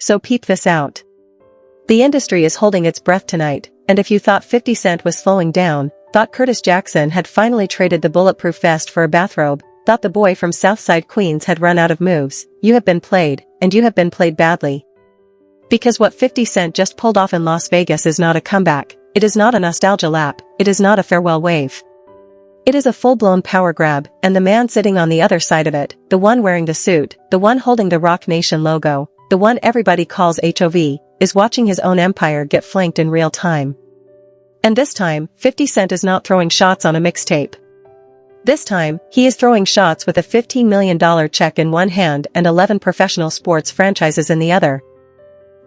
So peep this out. The industry is holding its breath tonight, and if you thought 50 Cent was slowing down, thought Curtis Jackson had finally traded the bulletproof vest for a bathrobe, thought the boy from Southside Queens had run out of moves, you have been played, and you have been played badly. Because what 50 Cent just pulled off in Las Vegas is not a comeback, it is not a nostalgia lap, it is not a farewell wave. It is a full-blown power grab, and the man sitting on the other side of it, the one wearing the suit, the one holding the Roc Nation logo, the one everybody calls HOV, is watching his own empire get flanked in real time. And this time, 50 Cent is not throwing shots on a mixtape. This time, he is throwing shots with a $15 million check in one hand and 11 professional sports franchises in the other.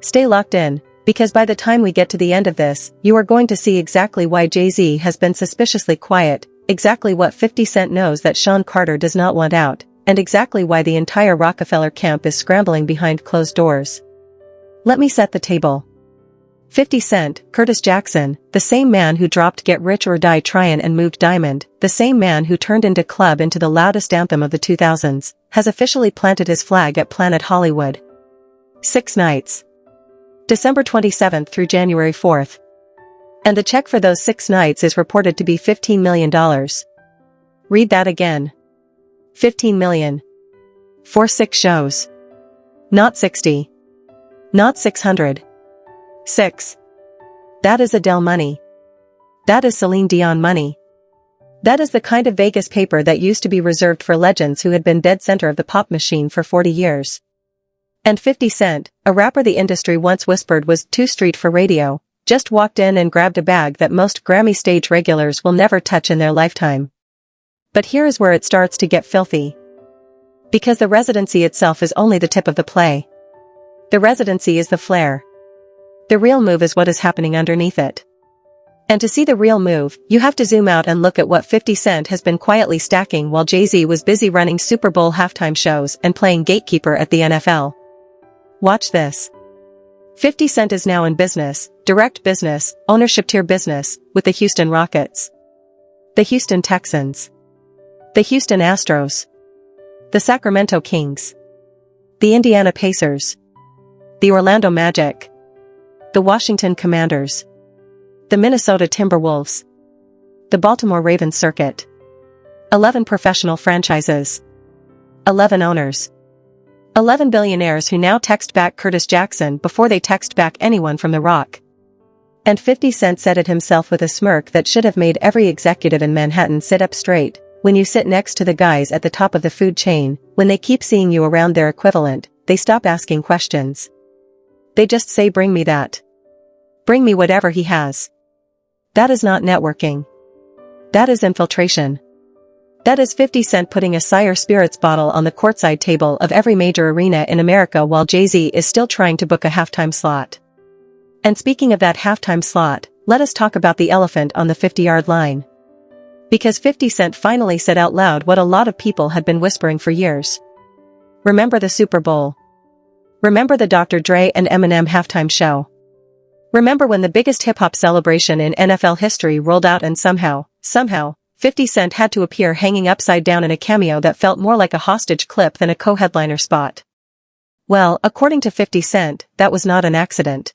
Stay locked in, because by the time we get to the end of this, you are going to see exactly why Jay-Z has been suspiciously quiet, exactly what 50 Cent knows that Shawn Carter does not want out, and exactly why the entire Rockefeller camp is scrambling behind closed doors. Let me set the table. 50 Cent, Curtis Jackson, the same man who dropped Get Rich or Die Tryin' and moved Diamond, the same man who turned into Club into the loudest anthem of the 2000s, has officially planted his flag at Planet Hollywood. 6 nights. December 27th through January 4th. And the check for those 6 nights is reported to be $15 million. Read that again. $15 million. For 6 shows. Not 60. Not 600. 6. That is Adele money. That is Celine Dion money. That is the kind of Vegas paper that used to be reserved for legends who had been dead center of the pop machine for 40 years. And 50 Cent, a rapper the industry once whispered was too street for radio, just walked in and grabbed a bag that most Grammy stage regulars will never touch in their lifetime. But here is where it starts to get filthy. Because the residency itself is only the tip of the play. The residency is the flair. The real move is what is happening underneath it. And to see the real move, you have to zoom out and look at what 50 Cent has been quietly stacking while Jay-Z was busy running Super Bowl halftime shows and playing gatekeeper at the NFL. Watch this. 50 Cent is now in business, direct business, ownership tier business, with the Houston Rockets, the Houston Texans, the Houston Astros, the Sacramento Kings, the Indiana Pacers, the Orlando Magic, the Washington Commanders, the Minnesota Timberwolves, the Baltimore Ravens circuit. 11 professional franchises. 11 owners. 11 billionaires who now text back Curtis Jackson before they text back anyone from The Roc. And 50 Cent said it himself with a smirk that should have made every executive in Manhattan sit up straight. When you sit next to the guys at the top of the food chain, when they keep seeing you around their equivalent, they stop asking questions. They just say bring me that. Bring me whatever he has. That is not networking. That is infiltration. That is 50 Cent putting a Sire Spirits bottle on the courtside table of every major arena in America while Jay-Z is still trying to book a halftime slot. And speaking of that halftime slot, let us talk about the elephant on the 50-yard line. Because 50 Cent finally said out loud what a lot of people had been whispering for years. Remember the Super Bowl. Remember the Dr. Dre and Eminem halftime show. Remember when the biggest hip-hop celebration in NFL history rolled out and somehow, 50 Cent had to appear hanging upside down in a cameo that felt more like a hostage clip than a co-headliner spot. Well, according to 50 Cent, that was not an accident.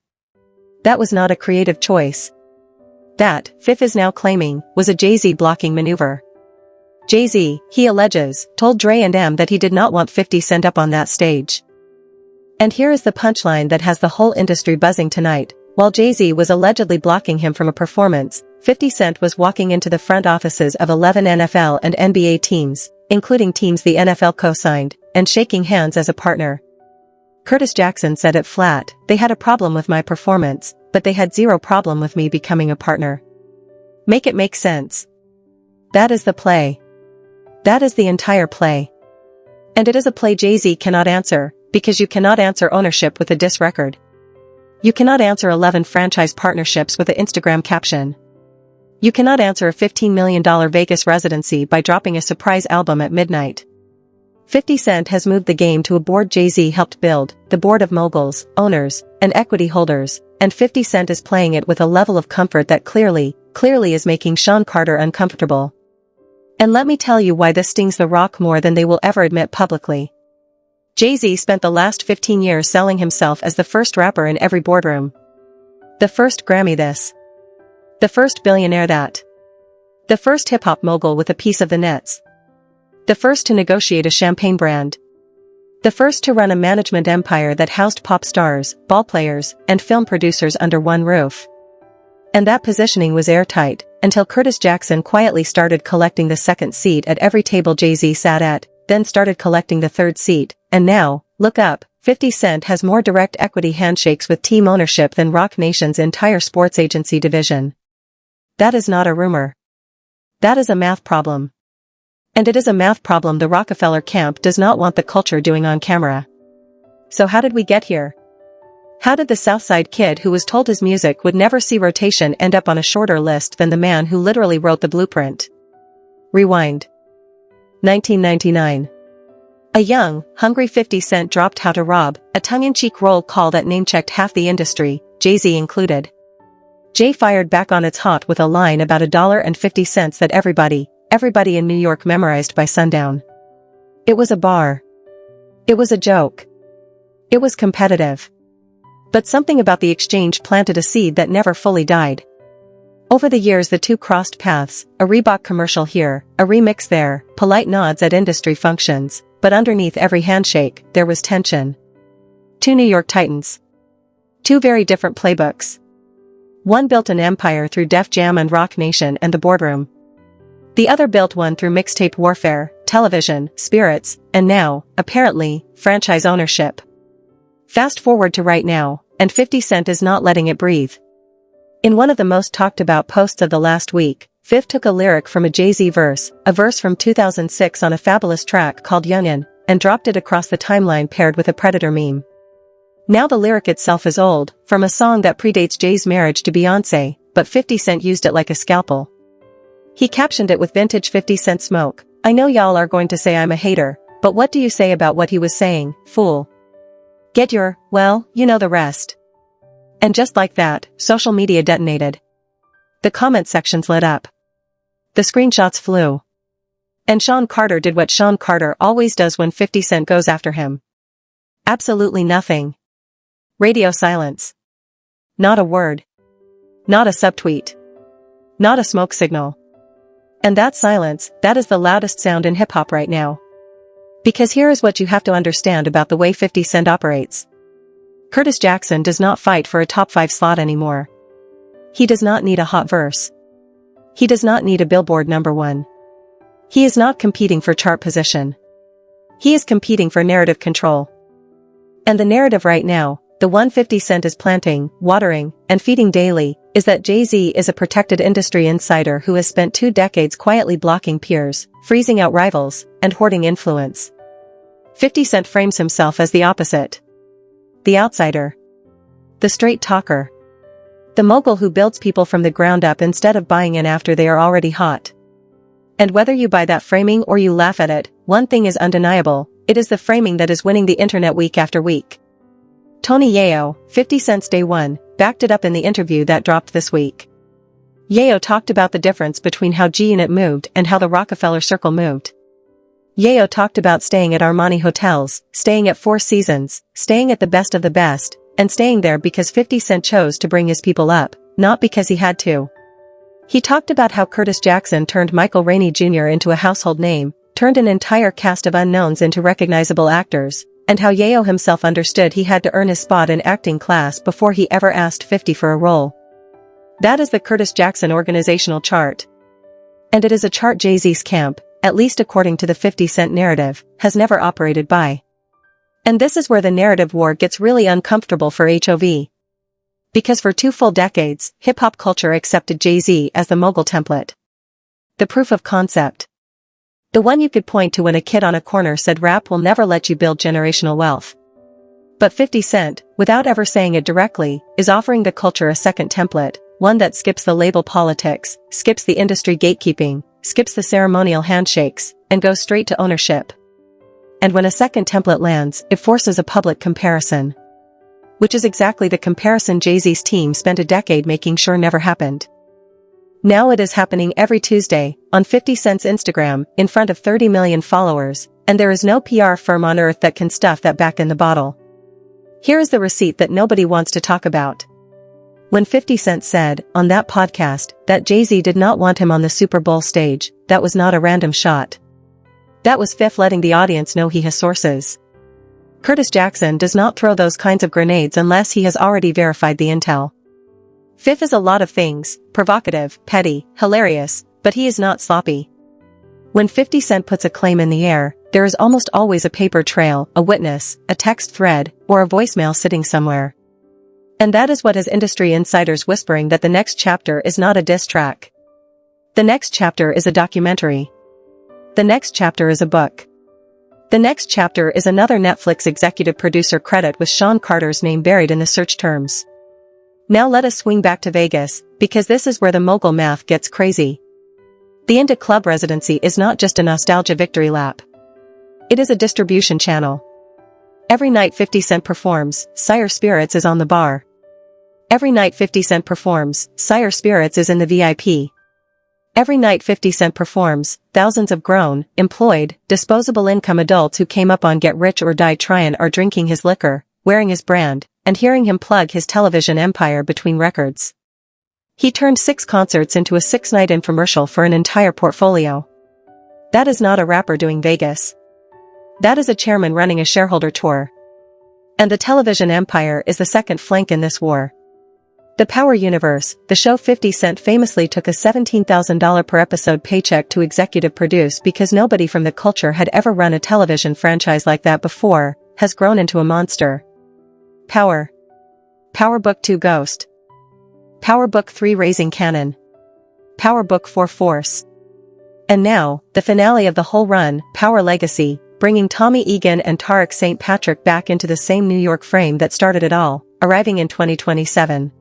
That was not a creative choice. That, Fif is now claiming, was a Jay-Z blocking maneuver. Jay-Z, he alleges, told Dre and M that he did not want 50 Cent up on that stage. And here is the punchline that has the whole industry buzzing tonight. While Jay-Z was allegedly blocking him from a performance, 50 Cent was walking into the front offices of 11 NFL and NBA teams, including teams the NFL co-signed, and shaking hands as a partner. Curtis Jackson said it flat, they had a problem with my performance, but they had zero problem with me becoming a partner. Make it make sense. That is the play. That is the entire play. And it is a play Jay-Z cannot answer, because you cannot answer ownership with a diss record. You cannot answer 11 franchise partnerships with an Instagram caption. You cannot answer a $15 million Vegas residency by dropping a surprise album at midnight. 50 Cent has moved the game to a board Jay-Z helped build, the board of moguls, owners, and equity holders, and 50 Cent is playing it with a level of comfort that clearly is making Shawn Carter uncomfortable. And let me tell you why this stings The Roc more than they will ever admit publicly. Jay-Z spent the last 15 years selling himself as the first rapper in every boardroom. The first Grammy this. The first billionaire that. The first hip-hop mogul with a piece of the nets. The first to negotiate a champagne brand. The first to run a management empire that housed pop stars, ballplayers, and film producers under one roof. And that positioning was airtight, until Curtis Jackson quietly started collecting the second seat at every table Jay-Z sat at, then started collecting the third seat, and now, look up, 50 Cent has more direct equity handshakes with team ownership than Roc Nation's entire sports agency division. That is not a rumor. That is a math problem. And it is a math problem the Rockefeller camp does not want the culture doing on camera. So how did we get here? How did the Southside kid who was told his music would never see rotation end up on a shorter list than the man who literally wrote the blueprint? Rewind. 1999. A young, hungry 50 Cent dropped How to Rob, a tongue-in-cheek roll call that name-checked half the industry, Jay-Z included. Jay fired back on its hot with a line about $1.50 that everybody in New York memorized by sundown. It was a bar. It was a joke. It was competitive. But something about the exchange planted a seed that never fully died. Over the years the two crossed paths, a Reebok commercial here, a remix there, polite nods at industry functions, but underneath every handshake, there was tension. Two New York Titans. Two very different playbooks. One built an empire through Def Jam and Roc Nation and the boardroom. The other built one through mixtape warfare, television, spirits, and now, apparently, franchise ownership. Fast forward to right now, and 50 Cent is not letting it breathe. In one of the most talked about posts of the last week, 50 took a lyric from a Jay-Z verse, a verse from 2006 on a fabulous track called Youngin', and dropped it across the timeline paired with a Predator meme. Now the lyric itself is old, from a song that predates Jay's marriage to Beyoncé, but 50 Cent used it like a scalpel. He captioned it with vintage 50 Cent smoke. I know y'all are going to say I'm a hater, but what do you say about what he was saying, fool? Get your, well, you know the rest. And just like that, social media detonated. The comment sections lit up. The screenshots flew. And Shawn Carter did what Shawn Carter always does when 50 Cent goes after him. Absolutely nothing. Radio silence. Not a word. Not a subtweet. Not a smoke signal. And that silence, that is the loudest sound in hip-hop right now. Because here is what you have to understand about the way 50 Cent operates. Curtis Jackson does not fight for a top 5 slot anymore. He does not need a hot verse. He does not need a Billboard #1. He is not competing for chart position. He is competing for narrative control. And the narrative right now, the one 50 Cent is planting, watering, and feeding daily, is that Jay-Z is a protected industry insider who has spent 2 decades quietly blocking peers, freezing out rivals, and hoarding influence. 50 Cent frames himself as the opposite. The outsider. The straight talker. The mogul who builds people from the ground up instead of buying in after they are already hot. And whether you buy that framing or you laugh at it, one thing is undeniable, it is the framing that is winning the internet week after week. Tony Yayo, 50 Cent's Day One, backed it up in the interview that dropped this week. Yayo talked about the difference between how G-Unit moved and how the Rockefeller Circle moved. Yayo talked about staying at Armani hotels, staying at Four Seasons, staying at the best of the best, and staying there because 50 Cent chose to bring his people up, not because he had to. He talked about how Curtis Jackson turned Michael Rainey Jr. into a household name, turned an entire cast of unknowns into recognizable actors, and how Yayo himself understood he had to earn his spot in acting class before he ever asked 50 for a role. That is the Curtis Jackson organizational chart. And it is a chart Jay-Z's camp, at least according to the 50 Cent narrative, has never operated by. And this is where the narrative war gets really uncomfortable for HOV. Because for 2 full decades, hip-hop culture accepted Jay-Z as the mogul template. The proof of concept. The one you could point to when a kid on a corner said rap will never let you build generational wealth. But 50 Cent, without ever saying it directly, is offering the culture a second template, one that skips the label politics, skips the industry gatekeeping, skips the ceremonial handshakes, and goes straight to ownership. And when a second template lands, it forces a public comparison. Which is exactly the comparison Jay-Z's team spent a decade making sure never happened. Now it is happening every Tuesday, on 50 Cent's Instagram, in front of 30 million followers, And there is no PR firm on earth that can stuff that back in the bottle. Here is the receipt that nobody wants to talk about. When 50 Cent said, on that podcast, that Jay-Z did not want him on the Super Bowl stage, that was not a random shot. That was Fifth letting the audience know he has sources. Curtis Jackson does not throw those kinds of grenades unless he has already verified the intel. Fifth is a lot of things, provocative, petty, hilarious, but he is not sloppy. When 50 Cent puts a claim in the air, there is almost always a paper trail, a witness, a text thread, or a voicemail sitting somewhere. And that is what has industry insiders whispering that the next chapter is not a diss track. The next chapter is a documentary. The next chapter is a book. The next chapter is another Netflix executive producer credit with Shawn Carter's name buried in the search terms. Now let us swing back to Vegas, because this is where the mogul math gets crazy. The Into Club residency is not just a nostalgia victory lap. It is a distribution channel. Every night 50 Cent performs, Sire Spirits is on the bar. Every night 50 Cent performs, Sire Spirits is in the VIP. Every night 50 Cent performs, thousands of grown, employed, disposable income adults who came up on Get Rich or Die Tryin' are drinking his liquor, wearing his brand, and hearing him plug his television empire between records. He turned 6 concerts into a 6-night infomercial for an entire portfolio. That is not a rapper doing Vegas. That is a chairman running a shareholder tour. And the television empire is the second flank in this war. The Power Universe, the show 50 Cent famously took a $17,000 per episode paycheck to executive produce because nobody from the culture had ever run a television franchise like that before, has grown into a monster. Power. Power Book 2 Ghost. Power Book 3 Raising Cannon. Power Book 4 Force. And now, the finale of the whole run, Power Legacy, bringing Tommy Egan and Tarek St. Patrick back into the same New York frame that started it all, arriving in 2027.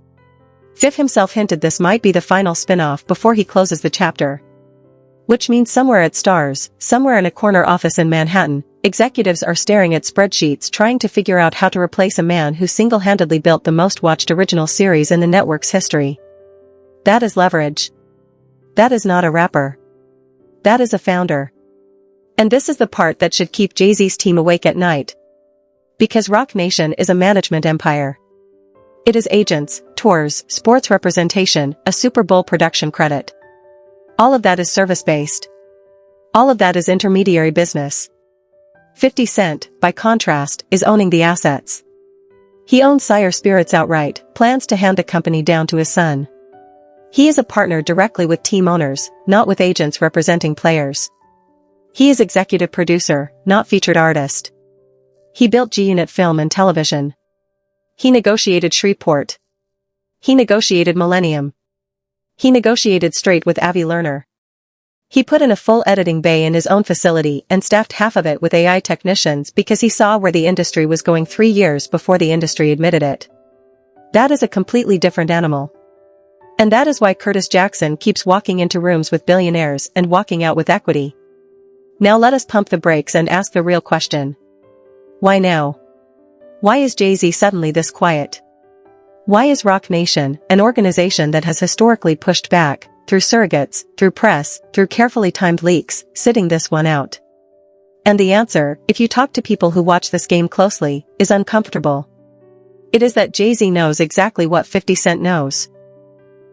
Fifth himself hinted this might be the final spin-off before he closes the chapter. Which means somewhere at Starz, somewhere in a corner office in Manhattan, executives are staring at spreadsheets trying to figure out how to replace a man who single-handedly built the most-watched original series in the network's history. That is leverage. That is not a rapper. That is a founder. And this is the part that should keep Jay-Z's team awake at night. Because Roc Nation is a management empire. It is agents, tours, sports representation, a Super Bowl production credit. All of that is service-based. All of that is intermediary business. 50 Cent, by contrast, is owning the assets. He owns Sire Spirits outright, plans to hand the company down to his son. He is a partner directly with team owners, not with agents representing players. He is executive producer, not featured artist. He built G-Unit Film and Television. He negotiated Shreveport. He negotiated Millennium. He negotiated straight with Avi Lerner. He put in a full editing bay in his own facility and staffed half of it with AI technicians because he saw where the industry was going 3 years before the industry admitted it. That is a completely different animal. And that is why Curtis Jackson keeps walking into rooms with billionaires and walking out with equity. Now let us pump the brakes and ask the real question. Why now? Why is Jay-Z suddenly this quiet? Why is Roc Nation, an organization that has historically pushed back, through surrogates, through press, through carefully timed leaks, sitting this one out? And the answer, if you talk to people who watch this game closely, is uncomfortable. It is that Jay-Z knows exactly what 50 Cent knows.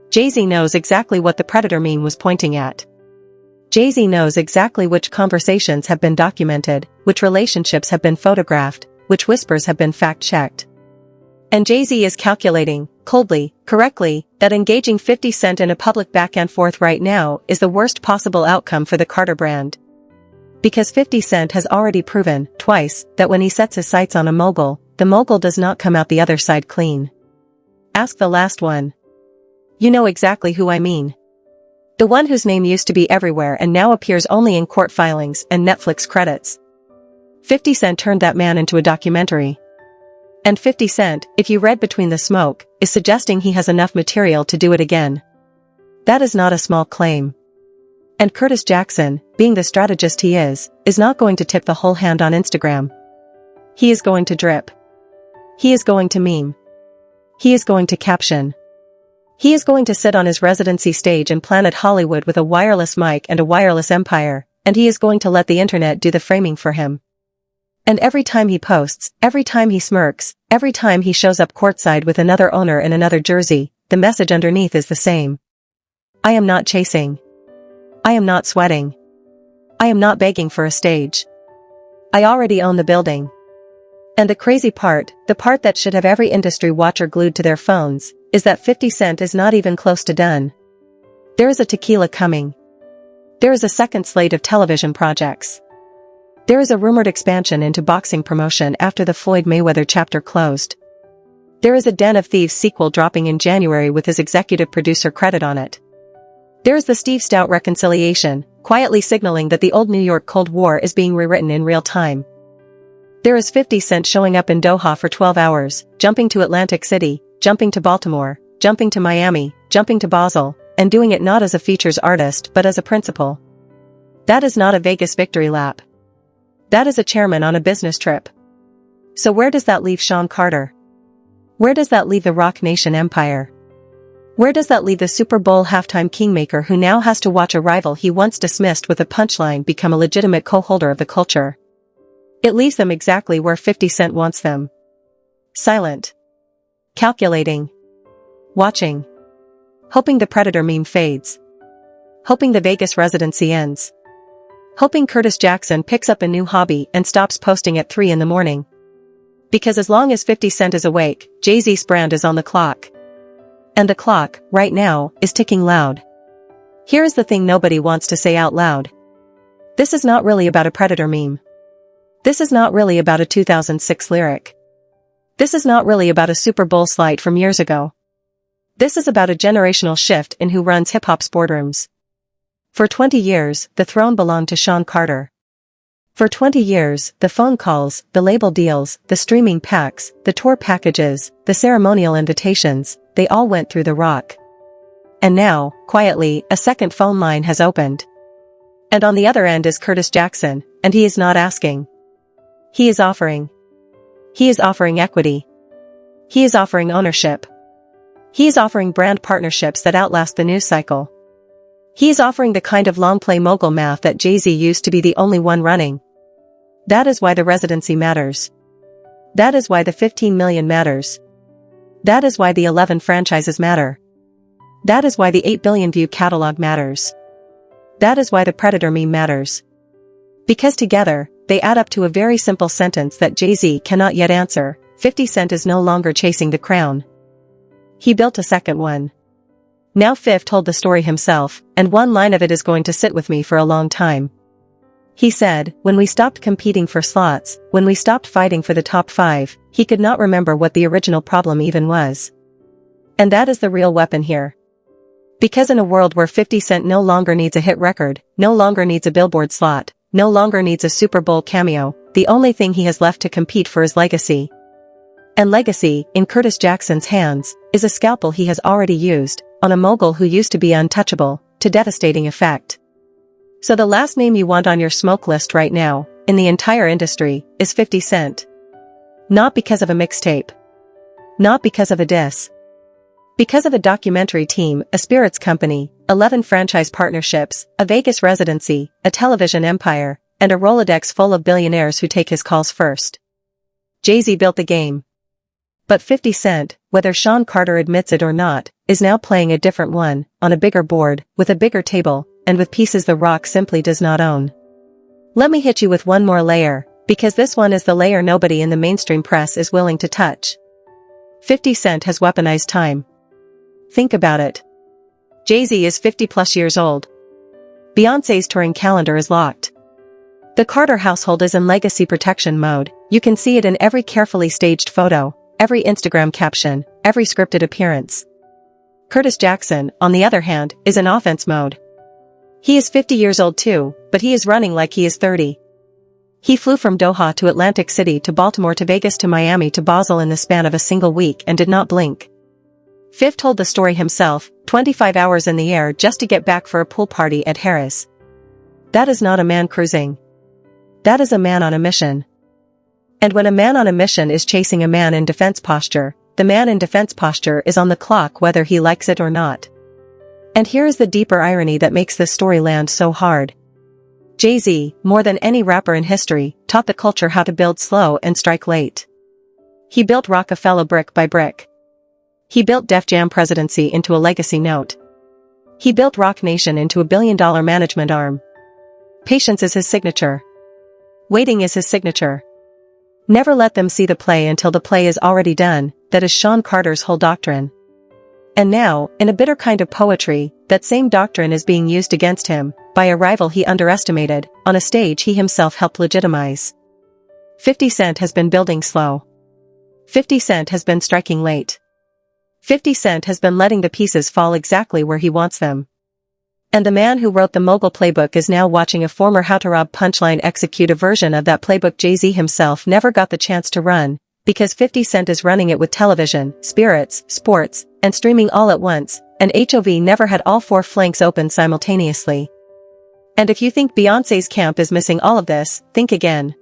Jay-Z knows exactly what the Predator meme was pointing at. Jay-Z knows exactly which conversations have been documented, which relationships have been photographed, which whispers have been fact-checked. And Jay-Z is calculating, coldly, correctly, that engaging 50 Cent in a public back and forth right now is the worst possible outcome for the Carter brand. Because 50 Cent has already proven, twice, that when he sets his sights on a mogul, the mogul does not come out the other side clean. Ask the last one. You know exactly who I mean. The one whose name used to be everywhere and now appears only in court filings and Netflix credits. 50 Cent turned that man into a documentary. And 50 Cent, if you read between the smoke, is suggesting he has enough material to do it again. That is not a small claim. And Curtis Jackson, being the strategist he is not going to tip the whole hand on Instagram. He is going to drip. He is going to meme. He is going to caption. He is going to sit on his residency stage in Planet Hollywood with a wireless mic and a wireless empire, and he is going to let the internet do the framing for him. And every time he posts, every time he smirks, every time he shows up courtside with another owner in another jersey, the message underneath is the same. I am not chasing. I am not sweating. I am not begging for a stage. I already own the building. And the crazy part, the part that should have every industry watcher glued to their phones, is that 50 Cent is not even close to done. There is a tequila coming. There is a second slate of television projects. There is a rumored expansion into boxing promotion after the Floyd Mayweather chapter closed. There is a Den of Thieves sequel dropping in January with his executive producer credit on it. There is the Steve Stout reconciliation, quietly signaling that the old New York Cold War is being rewritten in real time. There is 50 Cent showing up in Doha for 12 hours, jumping to Atlantic City, jumping to Baltimore, jumping to Miami, jumping to Basel, and doing it not as a features artist but as a principal. That is not a Vegas victory lap. That is a chairman on a business trip. So where does that leave Shawn Carter? Where does that leave the Roc Nation empire? Where does that leave the Super Bowl halftime kingmaker who now has to watch a rival he once dismissed with a punchline become a legitimate co-holder of the culture? It leaves them exactly where 50 Cent wants them. Silent. Calculating. Watching. Hoping the Predator meme fades. Hoping the Vegas residency ends. Hoping Curtis Jackson picks up a new hobby and stops posting at 3 in the morning. Because as long as 50 Cent is awake, Jay-Z's brand is on the clock. And the clock, right now, is ticking loud. Here is the thing nobody wants to say out loud. This is not really about a Predator meme. This is not really about a 2006 lyric. This is not really about a Super Bowl slight from years ago. This is about a generational shift in who runs hip-hop's boardrooms. For 20 years, the throne belonged to Shawn Carter. For 20 years, the phone calls, the label deals, the streaming packs, the tour packages, the ceremonial invitations, they all went through the Roc. And now, quietly, a second phone line has opened. And on the other end is Curtis Jackson, and he is not asking. He is offering. He is offering equity. He is offering ownership. He is offering brand partnerships that outlast the news cycle. He is offering the kind of long-play mogul math that Jay-Z used to be the only one running. That is why the residency matters. That is why the 15 million matters. That is why the 11 franchises matter. That is why the 8 billion view catalog matters. That is why the Predator meme matters. Because together, they add up to a very simple sentence that Jay-Z cannot yet answer: 50 Cent is no longer chasing the crown. He built a second one. Now Fif told the story himself, and one line of it is going to sit with me for a long time. He said, when we stopped competing for slots, when we stopped fighting for the top 5, he could not remember what the original problem even was. And that is the real weapon here. Because in a world where 50 Cent no longer needs a hit record, no longer needs a Billboard slot, no longer needs a Super Bowl cameo, the only thing he has left to compete for is legacy. And legacy, in Curtis Jackson's hands, is a scalpel he has already used, on a mogul who used to be untouchable, to devastating effect. So the last name you want on your smoke list right now, in the entire industry, is 50 Cent. Not because of a mixtape. Not because of a diss. Because of a documentary team, a spirits company, 11 franchise partnerships, a Vegas residency, a television empire, and a Rolodex full of billionaires who take his calls first. Jay-Z built the game. But 50 Cent, whether Shawn Carter admits it or not, is now playing a different one, on a bigger board, with a bigger table, and with pieces the Roc simply does not own. Let me hit you with one more layer, because this one is the layer nobody in the mainstream press is willing to touch. 50 Cent has weaponized time. Think about it. Jay-Z is 50 plus years old. Beyoncé's touring calendar is locked. The Carter household is in legacy protection mode. You can see it in every carefully staged photo, every Instagram caption, every scripted appearance. Curtis Jackson, on the other hand, is in offense mode. He is 50 years old too, but he is running like he is 30. He flew from Doha to Atlantic City to Baltimore to Vegas to Miami to Basel in the span of a single week and did not blink. Fif told the story himself, 25 hours in the air just to get back for a pool party at Harris. That is not a man cruising. That is a man on a mission. And when a man on a mission is chasing a man in defense posture, the man in defense posture is on the clock whether he likes it or not. And here is the deeper irony that makes this story land so hard. Jay-Z, more than any rapper in history, taught the culture how to build slow and strike late. He built Rockefeller brick by brick. He built Def Jam presidency into a legacy note. He built Roc Nation into a billion-dollar management arm. Patience is his signature. Waiting is his signature. Never let them see the play until the play is already done, that is Shawn Carter's whole doctrine. And now, in a bitter kind of poetry, that same doctrine is being used against him, by a rival he underestimated, on a stage he himself helped legitimize. 50 Cent has been building slow. 50 Cent has been striking late. 50 Cent has been letting the pieces fall exactly where he wants them. And the man who wrote the Mogul playbook is now watching a former How to Rob punchline execute a version of that playbook Jay-Z himself never got the chance to run, because 50 Cent is running it with television, spirits, sports, and streaming all at once, and HOV never had all four flanks open simultaneously. And if you think Beyoncé's camp is missing all of this, think again.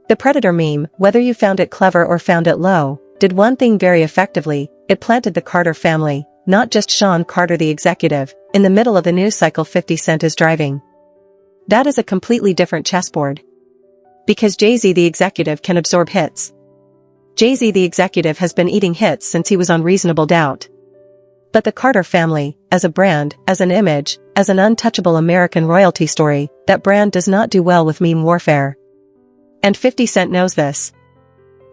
The Predator meme, whether you found it clever or found it low, did one thing very effectively: it planted the Carter family, not just Shawn Carter the executive, in the middle of the news cycle 50 Cent is driving. That is a completely different chessboard. Because Jay-Z the executive can absorb hits. Jay-Z the executive has been eating hits since he was on Reasonable Doubt. But the Carter family, as a brand, as an image, as an untouchable American royalty story, that brand does not do well with meme warfare. And 50 Cent knows this.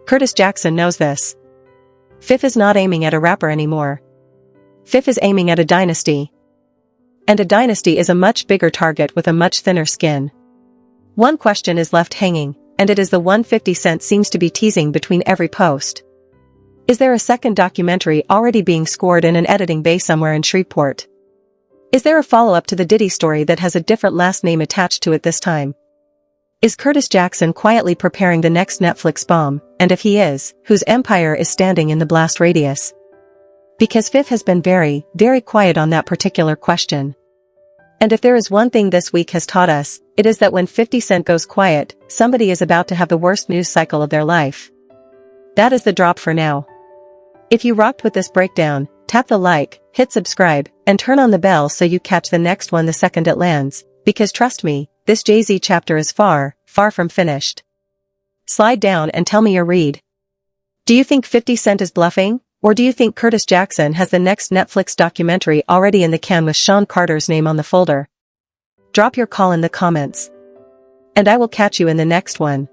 Curtis Jackson knows this. Fifth is not aiming at a rapper anymore. Fifth is aiming at a dynasty. And a dynasty is a much bigger target with a much thinner skin. One question is left hanging, and it is the one 50 Cent seems to be teasing between every post. Is there a second documentary already being scored in an editing bay somewhere in Shreveport? Is there a follow-up to the Diddy story that has a different last name attached to it this time? Is Curtis Jackson quietly preparing the next Netflix bomb, and if he is, whose empire is standing in the blast radius? Because Fifth has been very, very quiet on that particular question. And if there is one thing this week has taught us, it is that when 50 Cent goes quiet, somebody is about to have the worst news cycle of their life. That is the drop for now. If you rocked with this breakdown, tap the like, hit subscribe, and turn on the bell so you catch the next one the second it lands, because trust me, this Jay-Z chapter is far, far from finished. Slide down and tell me your read. Do you think 50 Cent is bluffing, or do you think Curtis Jackson has the next Netflix documentary already in the can with Shawn Carter's name on the folder? Drop your call in the comments. And I will catch you in the next one.